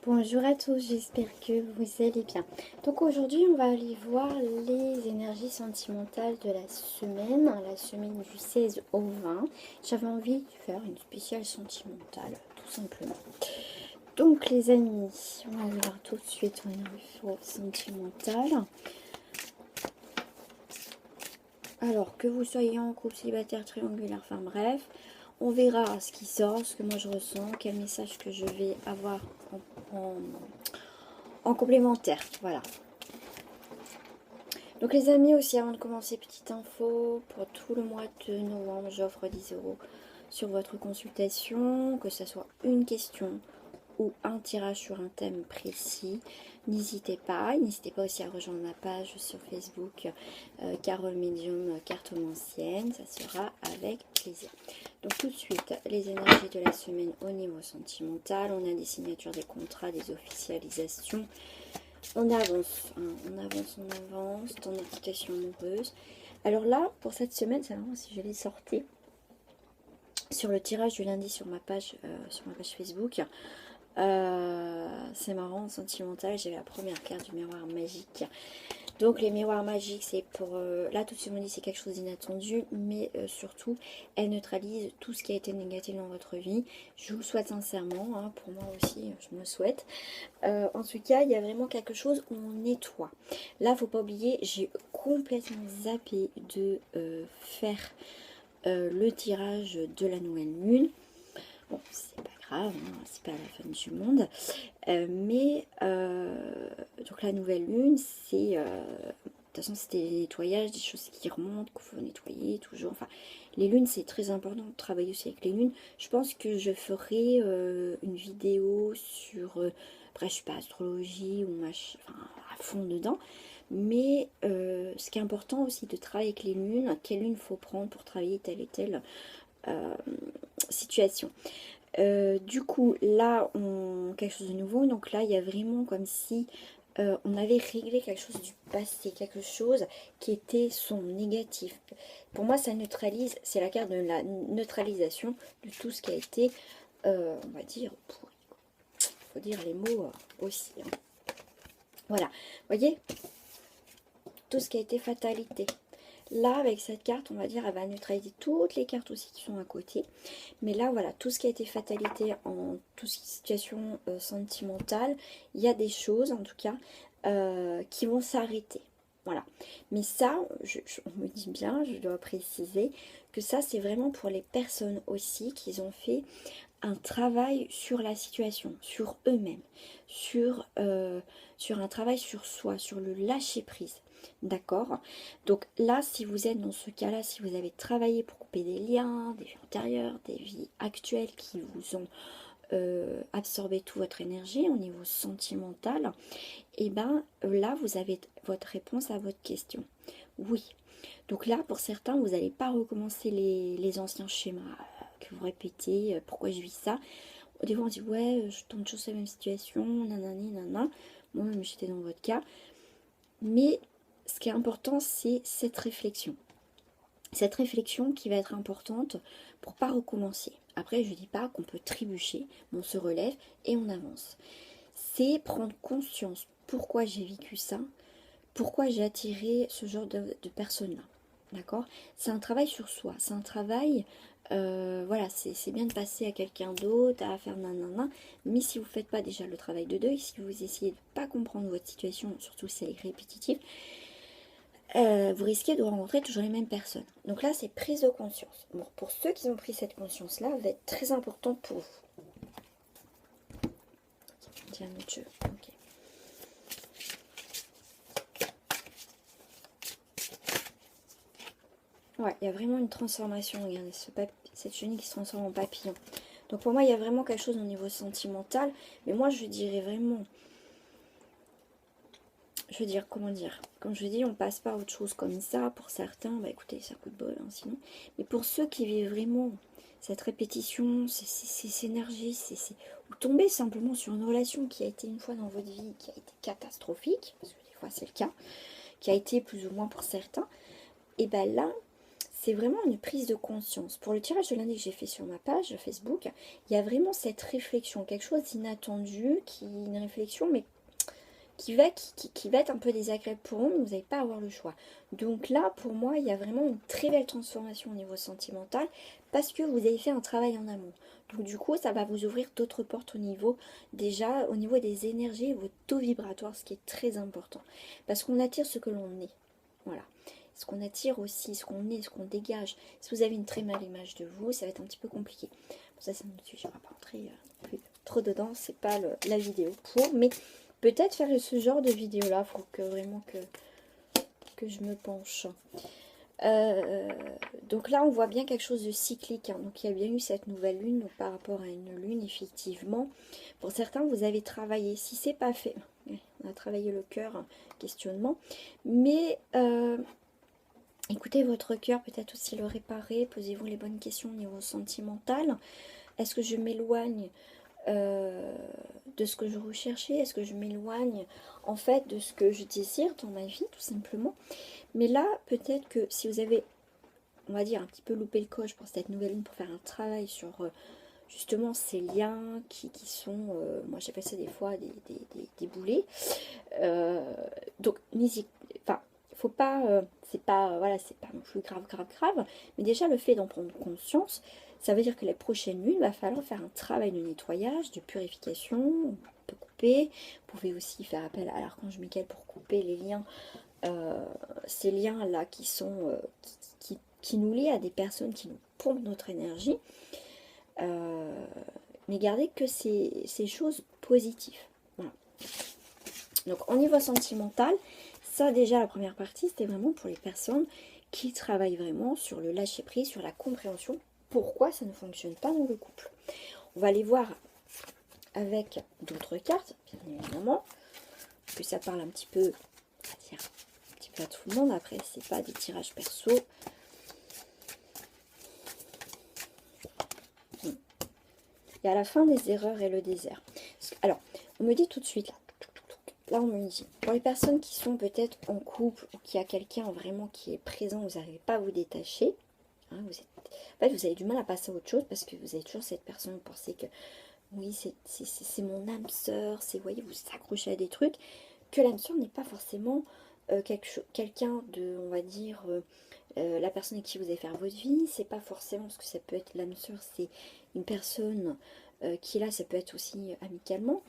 Bonjour à tous, j'espère que vous allez bien. Donc aujourd'hui, on va aller voir les énergies sentimentales de la semaine du 16 au 20. J'avais envie de faire une spéciale sentimentale, tout simplement. Donc les amis, on va aller voir tout de suite une info sentimentale. Alors, que vous soyez en couple, célibataire, triangulaire, enfin bref, on verra ce qui sort, ce que moi je ressens, quel message que je vais avoir en complémentaire. Voilà. Donc les amis, aussi avant de commencer, petite info, pour tout le mois de novembre, j'offre 10 € sur votre consultation, que ce soit une question ou un tirage sur un thème précis. N'hésitez pas aussi à rejoindre ma page sur Facebook, Carole Medium Cartomancienne, ça sera avec plaisir. Donc tout de suite, les énergies de la semaine au niveau sentimental, on a des signatures, des contrats, des officialisations. On avance, hein, on avance dans notre situation amoureuse. Alors là, pour cette semaine, c'est marrant si je l'ai sorti sur le tirage du lundi sur ma page Facebook. C'est marrant, sentimental, j'ai la première carte du miroir magique. Donc les miroirs magiques, c'est pour... là, tout ce que je me dit, c'est quelque chose d'inattendu, mais surtout, elle neutralise tout ce qui a été négatif dans votre vie. Je vous le souhaite sincèrement, hein, pour moi aussi, je me le souhaite. En tout cas, il y a vraiment quelque chose où on nettoie. Là, faut pas oublier, j'ai complètement zappé de faire le tirage de la nouvelle lune. Bon, c'est pas grave, hein, c'est pas la fin du monde. Donc la nouvelle lune, c'est... de toute façon, c'était les nettoyages, des choses qui remontent, qu'il faut nettoyer toujours. Enfin, les lunes, c'est très important de travailler aussi avec les lunes. Je pense que je ferai une vidéo sur... après, je suis pas astrologie ou enfin, à fond dedans. Mais ce qui est important aussi de travailler avec les lunes, quelle lune faut prendre pour travailler telle et telle situation. Du coup, là, quelque chose de nouveau. Donc là, il y a vraiment comme si on avait réglé quelque chose du passé, quelque chose qui était son négatif. Pour moi, ça neutralise, c'est la carte de la neutralisation de tout ce qui a été, on va dire, faut dire les mots aussi. Hein. Voilà, vous voyez, tout ce qui a été fatalité. Là, avec cette carte, on va dire, elle va neutraliser toutes les cartes aussi qui sont à côté. Mais là, voilà, tout ce qui a été fatalité en toute situation sentimentale, il y a des choses, en tout cas, qui vont s'arrêter. Voilà. Mais ça, on me dit bien, je dois préciser que ça, c'est vraiment pour les personnes aussi qui ont fait un travail sur la situation, sur eux-mêmes, sur un travail sur soi, sur le lâcher-prise. D'accord. Donc là, si vous êtes dans ce cas-là, si vous avez travaillé pour couper des liens, des vies antérieures, des vies actuelles qui vous ont absorbé toute votre énergie au niveau sentimental, et bien là, vous avez votre réponse à votre question. Oui. Donc là, pour certains, vous n'allez pas recommencer les anciens schémas que vous répétez. Pourquoi je vis ça? Des fois, on dit, ouais, je tombe toujours sur la même situation, nanani, nanana. Moi-même, j'étais dans votre cas. Mais ce qui est important, c'est cette réflexion. Cette réflexion qui va être importante pour pas recommencer. Après, je ne dis pas qu'on peut trébucher, mais on se relève et on avance. C'est prendre conscience pourquoi j'ai vécu ça, pourquoi j'ai attiré ce genre de personnes-là. D'accord? C'est un travail sur soi, c'est un travail... voilà, c'est bien de passer à quelqu'un d'autre, à faire nanana, mais si vous ne faites pas déjà le travail de deuil, si vous essayez de ne pas comprendre votre situation, surtout si elle est répétitive, vous risquez de rencontrer toujours les mêmes personnes. Donc là, c'est prise de conscience. Bon, pour ceux qui ont pris cette conscience-là, va être très important pour vous. Tiens, un autre jeu. Ok. Ouais, il y a vraiment une transformation. Regardez, cette chenille qui se transforme en papillon. Donc pour moi, il y a vraiment quelque chose au niveau sentimental. Mais moi, je dirais vraiment... Je veux dire, comment dire? Comme je dis, on passe pas à autre chose comme ça. Pour certains, bah écoutez, c'est un coup de bol, hein, sinon. Mais pour ceux qui vivent vraiment cette répétition, ces énergies, ou tomber simplement sur une relation qui a été une fois dans votre vie, qui a été catastrophique, parce que des fois c'est le cas, qui a été plus ou moins pour certains, et ben là, c'est vraiment une prise de conscience. Pour le tirage de lundi que j'ai fait sur ma page Facebook, il y a vraiment cette réflexion, quelque chose d'inattendu, une réflexion, mais qui va être un peu désagréable pour vous, mais vous n'allez pas avoir le choix. Donc là, pour moi, il y a vraiment une très belle transformation au niveau sentimental, parce que vous avez fait un travail en amont. Donc du coup, ça va vous ouvrir d'autres portes au niveau, déjà, au niveau des énergies, vos taux vibratoires, ce qui est très important. Parce qu'on attire ce que l'on est. Voilà. Ce qu'on attire aussi, ce qu'on est, ce qu'on dégage. Si vous avez une très mauvaise image de vous, ça va être un petit peu compliqué. Bon, ça, c'est un autre sujet, je ne vais pas rentrer trop dedans, c'est pas la vidéo pour, mais peut-être faire ce genre de vidéo là, il faut que vraiment que je me penche. Donc là on voit bien quelque chose de cyclique, hein. Donc il y a bien eu cette nouvelle lune, donc par rapport à une lune, effectivement pour certains vous avez travaillé, si c'est pas fait, on a travaillé le cœur, hein, questionnement, mais écoutez votre cœur, peut-être aussi le réparer, posez-vous les bonnes questions au niveau sentimental. Est-ce que je m'éloigne de ce que je recherchais? Est-ce que je m'éloigne en fait de ce que je désire dans ma vie, tout simplement? Mais là, peut-être que si vous avez, on va dire, un petit peu loupé le coche pour cette nouvelle lune, pour faire un travail sur justement ces liens qui sont, moi j'appelle ça des fois des boulets. Donc, enfin, faut pas, c'est pas, voilà, c'est pas non plus grave, mais déjà le fait d'en prendre conscience, ça veut dire que les prochaines lunes, il va falloir faire un travail de nettoyage, de purification, on peut couper, vous pouvez aussi faire appel à l'archange Michael pour couper les liens, ces liens-là qui sont, qui nous lient à des personnes qui nous pompent notre énergie, mais gardez que ces choses positives. Voilà. Donc au niveau sentimental, ça déjà la première partie, c'était vraiment pour les personnes qui travaillent vraiment sur le lâcher prise, sur la compréhension, pourquoi ça ne fonctionne pas dans le couple. On va aller voir avec d'autres cartes, bien évidemment, que ça parle un petit peu, on va dire, un petit peu à tout le monde. Après, c'est pas des tirages perso. Et à la fin des erreurs et le désert. Alors, on me dit tout de suite, là on me dit, pour les personnes qui sont peut-être en couple ou qui a quelqu'un vraiment qui est présent, vous n'arrivez pas à vous détacher, hein, en fait vous avez du mal à passer à autre chose parce que vous avez toujours cette personne, vous pensez que oui c'est mon âme sœur, c'est, vous voyez, vous accrochez à des trucs, que l'âme sœur n'est pas forcément quelqu'un de, on va dire, la personne avec qui vous allez faire votre vie, c'est pas forcément, parce que ça peut être l'âme sœur, c'est une personne qui est là, ça peut être aussi amicalement.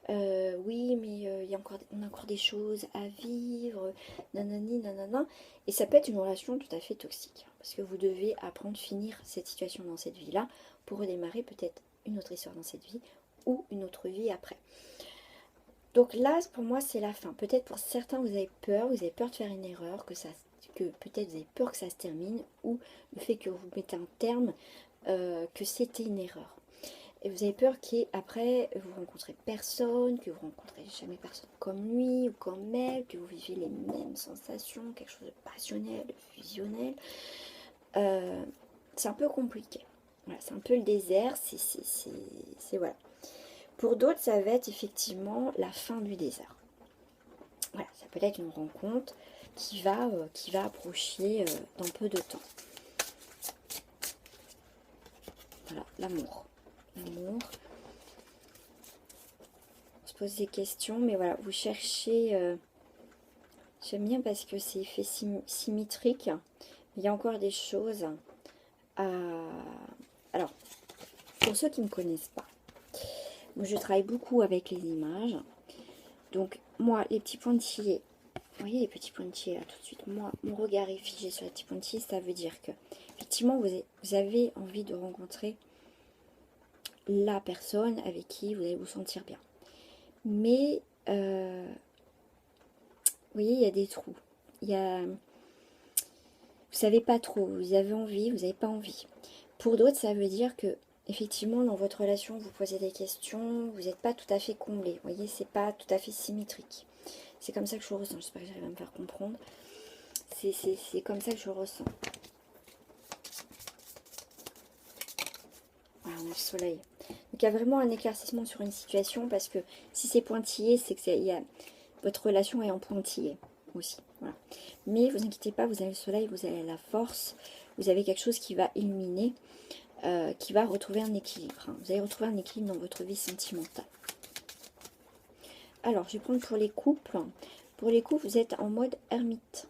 Oui, mais on a encore des choses à vivre, nanani, nanana. Et ça peut être une relation tout à fait toxique, parce que vous devez apprendre à finir cette situation dans cette vie-là pour redémarrer peut-être une autre histoire dans cette vie ou une autre vie après. Donc là, pour moi, c'est la fin. Peut-être pour certains, vous avez peur de faire une erreur, que peut-être vous avez peur que ça se termine, ou le fait que vous mettez un terme, que c'était une erreur. Et vous avez peur qu'après, vous rencontrez personne, que vous rencontrez jamais personne comme lui ou comme elle, que vous viviez les mêmes sensations, quelque chose de passionnel, de fusionnel. C'est un peu compliqué. Voilà, c'est un peu le désert, c'est voilà. Pour d'autres, ça va être effectivement la fin du désert. Voilà, ça peut être une rencontre qui va approcher dans peu de temps. Voilà, l'amour. L'amour. On se pose des questions, mais voilà, vous cherchez... J'aime bien parce que c'est fait symétrique. Il y a encore des choses à... Alors, pour ceux qui ne me connaissent pas, moi je travaille beaucoup avec les images. Donc, moi, les petits pointillés, vous voyez les petits pointillés là tout de suite, moi, mon regard est figé sur les petits pointillés, ça veut dire que, effectivement, vous avez envie de rencontrer la personne avec qui vous allez vous sentir bien. Mais, vous voyez, il y a des trous. Il y a... Vous savez pas trop, vous avez envie, vous n'avez pas envie. Pour d'autres, ça veut dire que, effectivement, dans votre relation, vous posez des questions, vous n'êtes pas tout à fait comblé. Vous voyez, c'est pas tout à fait symétrique. C'est comme ça que je le ressens. J'espère que j'arrive à me faire comprendre. C'est comme ça que je le ressens. Voilà, on a le soleil. Donc il y a vraiment un éclaircissement sur une situation parce que si c'est pointillé, c'est que votre relation est en pointillé aussi. Voilà. Mais vous inquiétez pas, vous avez le soleil, vous avez la force, vous avez quelque chose qui va illuminer, qui va retrouver un équilibre. Hein. Vous allez retrouver un équilibre dans votre vie sentimentale. Alors, je vais prendre pour les couples. Pour les couples, vous êtes en mode ermite.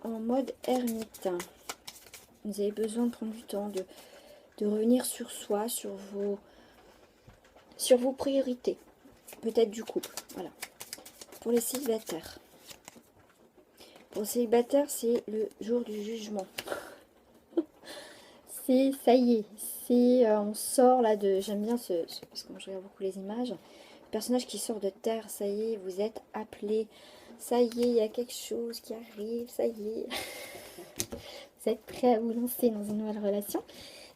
En mode ermite. Vous avez besoin de prendre du temps, de revenir sur soi, sur vos priorités. Peut-être du couple. Voilà. Pour les célibataires. Pour les célibataires, c'est le jour du jugement. C'est, ça y est, c'est, on sort là de, j'aime bien parce que moi je regarde beaucoup les images, le personnage qui sort de terre, ça y est, vous êtes appelé, ça y est, il y a quelque chose qui arrive, ça y est, vous êtes prêt à vous lancer dans une nouvelle relation,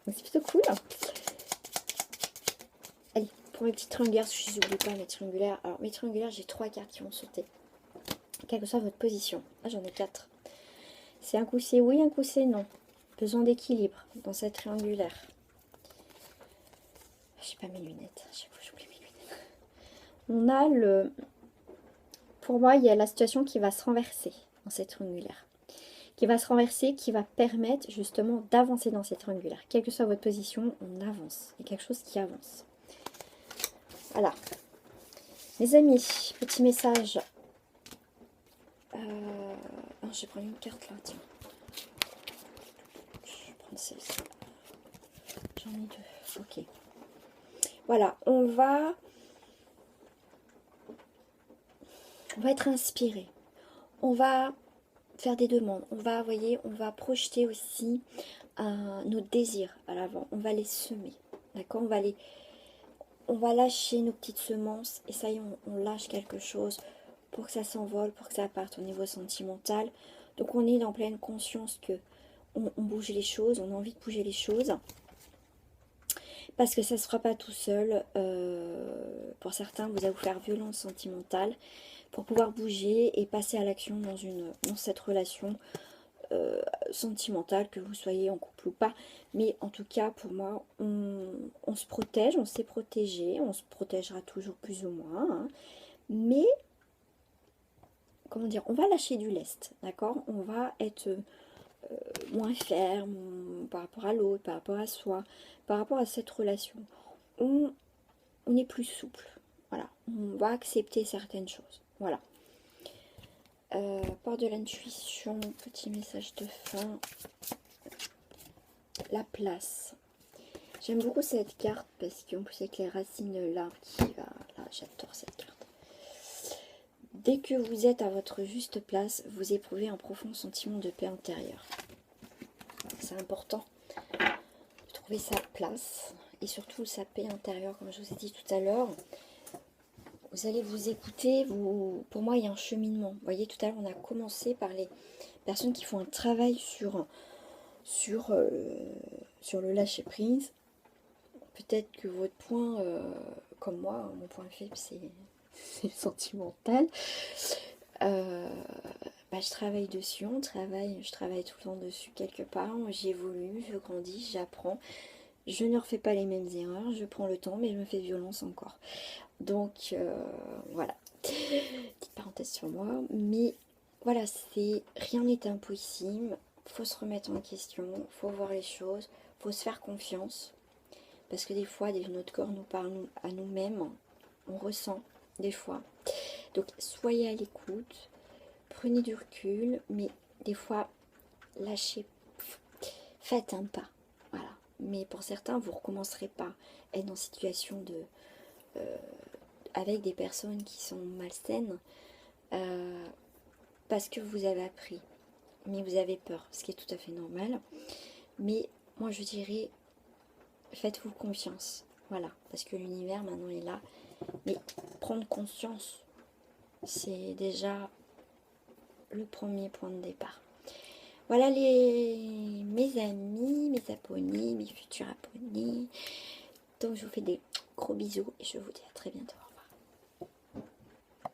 donc c'est plutôt cool. Allez, pour mes petites triangulaires, je n'oublie pas mes triangulaires, alors mes triangulaires, j'ai 3 cartes qui vont sauter, quelle que soit votre position, ah j'en ai 4, c'est un coup c'est oui, un coup c'est non. Besoin d'équilibre dans cette triangulaire. J'ai pas mes lunettes. À chaque fois, j'oublie mes lunettes. On a le... Pour moi, il y a la situation qui va se renverser dans cette triangulaire. Qui va se renverser, qui va permettre justement d'avancer dans cette triangulaire. Quelle que soit votre position, on avance. Il y a quelque chose qui avance. Voilà. Mes amis, petit message. Je vais prendre une carte là, tiens. Celle-ci. J'en ai 2. Ok. Voilà, on va être inspiré. On va faire des demandes. On va, voyez, on va projeter aussi nos désirs à l'avant. On va les semer. D'accord, on va lâcher nos petites semences. Et ça y est, on lâche quelque chose pour que ça s'envole, pour que ça parte au niveau sentimental. Donc on est en pleine conscience que on bouge les choses, on a envie de bouger les choses. Parce que ça ne se fera pas tout seul. Pour certains, vous allez vous faire violence sentimentale pour pouvoir bouger et passer à l'action dans cette relation sentimentale, que vous soyez en couple ou pas. Mais en tout cas, pour moi, on se protège, on s'est protégé, on se protégera toujours plus ou moins. Hein. Mais, comment dire, on va lâcher du lest, d'accord? On va être... moins ferme par rapport à l'autre, par rapport à soi, par rapport à cette relation. On est plus souple. Voilà, on va accepter certaines choses. Voilà. Part de l'intuition, petit message de fin. La place. J'aime beaucoup cette carte parce qu'en plus avec les racines de l'arbre qui va... Là, j'adore cette carte. Dès que vous êtes à votre juste place, vous éprouvez un profond sentiment de paix intérieure. C'est important de trouver sa place et surtout sa paix intérieure, comme je vous ai dit tout à l'heure. Vous allez vous écouter, pour moi il y a un cheminement. Vous voyez, tout à l'heure on a commencé par les personnes qui font un travail sur le lâcher prise. Peut-être que votre point, comme moi, mon point faible c'est sentimental. Je travaille dessus, je travaille tout le temps dessus quelque part, j'évolue, je grandis, j'apprends, je ne refais pas les mêmes erreurs, je prends le temps mais je me fais violence encore. Donc voilà, petite parenthèse sur moi, mais voilà, rien n'est impossible, faut se remettre en question, faut voir les choses, faut se faire confiance, parce que des fois notre corps nous parle à nous-mêmes, on ressent des fois, donc soyez à l'écoute. Prenez du recul, mais des fois, lâchez, faites un pas, voilà. Mais pour certains, vous ne recommencerez pas à être en situation avec des personnes qui sont malsaines, parce que vous avez appris, mais vous avez peur, ce qui est tout à fait normal. Mais moi, je dirais, faites-vous confiance, voilà, parce que l'univers maintenant est là. Mais prendre conscience, c'est déjà le premier point de départ. Voilà mes amis, mes abonnés, mes futurs abonnés. Donc je vous fais des gros bisous et je vous dis à très bientôt.